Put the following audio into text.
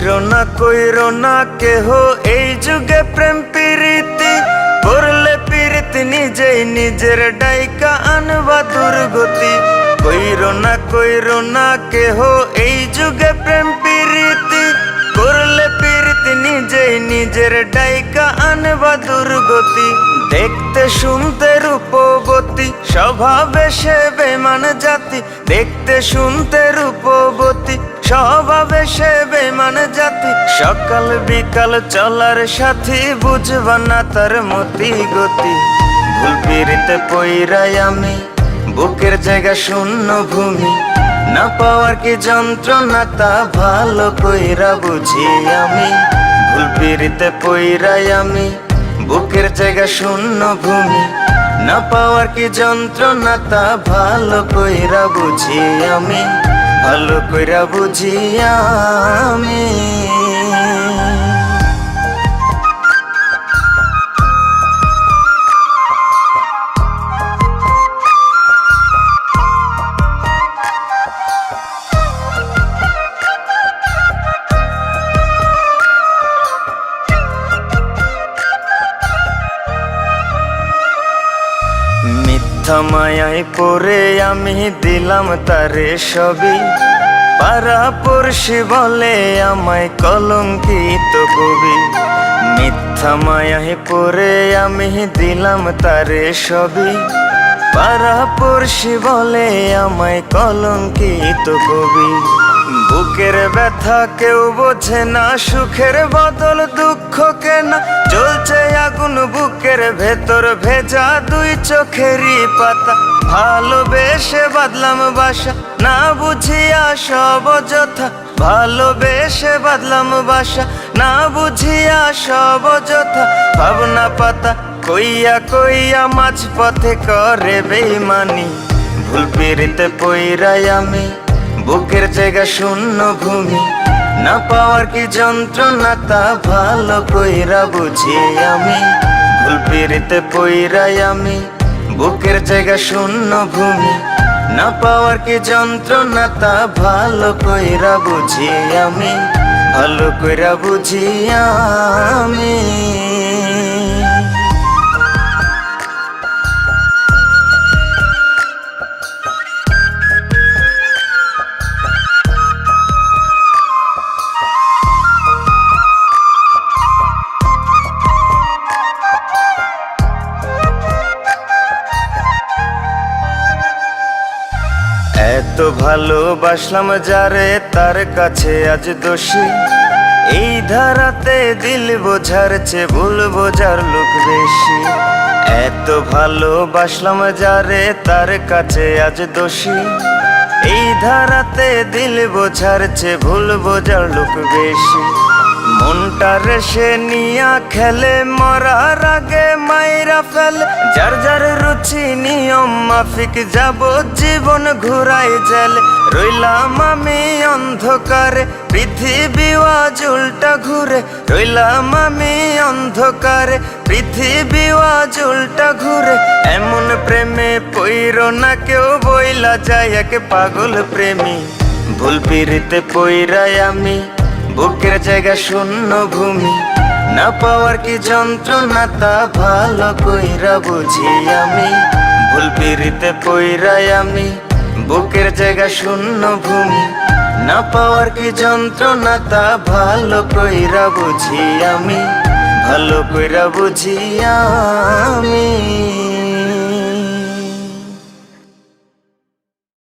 কইরো না কেহ এই যুগে প্রেম প্রীতি করলে প্রীতি নিজেই নিজের ডাইকা আনবা দুর্গতি। কইরো না কেহ এই যুগে প্রেম প্রীতি করলে প্রীতি নিজেই নিজের ডাইকা আনবা দুর্গতি। দেখতে শুনতে রূপবতী স্বভাবে সে বেমান জাতি, দেখতে শুনতে রূপবতী স্বভাবে সে বেমান জাতি। সকাল বিকাল চলার সাথী বুঝবা না তার মতি গতি। ভুল পিরিতে পইরাই আমি বুকের জায়গা শূন্য ভূমি, না পাওয়ার কি যন্ত্রণা তা ভালো কইরা বুঝি আমি। ভুল পিরিতে পইরাই আমি বুকের জায়গা শূন্য ভূমি, না পাওয়ার কি যন্ত্রণা তা ভালো কইরা বুঝি আমি, ভালো কইরা বুঝি আমি। মিথ্যা মায়ায় পড়ে আমি দিলাম তারে সবই, পাড়া পড়শি বলে আমায় কলঙ্কিত কবি। মিথ্যা মায়ায় পড়ে আমি দিলাম তারে সবই, পাড়া পড়শি বলে আমায় কলঙ্কিত কবি। বুকের ব্যথা কেউ বোঝে না, সুখের বদল দুঃখ কেনা, জ্বলছে আগুন বুকের ভেতর ভেজা দুই চোখেরই পাতা। ভালোবেসে বাদলাম বাসা না বুঝিয়া সব অযথা, ভালোবেসে বাদলাম বাসা না বুঝিয়া সব অযথা। ভাবনা পাতা কইয়া কইয়া মাঝ পথে করে বেইমানি। ভুল পিরিতে পইরাই আমি বুকের জায়গা শূন্য ভূমি, না পাওয়ার কি যন্ত্রণা তা ভালো কইরা বুঝি আমি। ভুল পিরিতে পইরাই আমি বুকের জায়গা শূন্য ভূমি, না পাওয়ার কি যন্ত্রণা তা ভালো কইরা বুঝি আমি, ভালো কইরা বুঝি আমি। এত ভালোবাসলাম যারে তার কাছে আজ দোষী, এই ধারাতে দিল বোঝার চেয়ে ভুল বোঝার লোক বেশি। এত ভালোবাসলাম যারে তার কাছে আজ দোষী, এই ধারাতে দিল বোঝার চেয়ে ভুল বোঝার লোক বেশি। মনটা রেসে নিয়া খেলে মরার আগে মাইরা ফেলে, যার যার রুচি নিয়ম মাফিক যাব জীবন ঘুরাই জেলে। রইলাম আমি অন্ধকারে পৃথিবী আজ উল্টা ঘুরে, রইলাম আমি অন্ধকারে পৃথিবী আজ উল্টা ঘুরে। এমন প্রেমে পইরো না কেউ বইলা যায় এক পাগল প্রেমী। ভুল পিরিতে পইরাই আমি বুকের জায়গা শূন্য ভূমি, না পাওয়ার কি যন্ত্রণা তা ভালো কইরা বুঝি আমি। ভুল পিরিতে পইরাই আমি বুকের জায়গা শূন্য ভূমি, না পাওয়ার কি যন্ত্রণা তা ভালো কইরা বুঝি আমি, ভালো কইরা বুঝি আমি।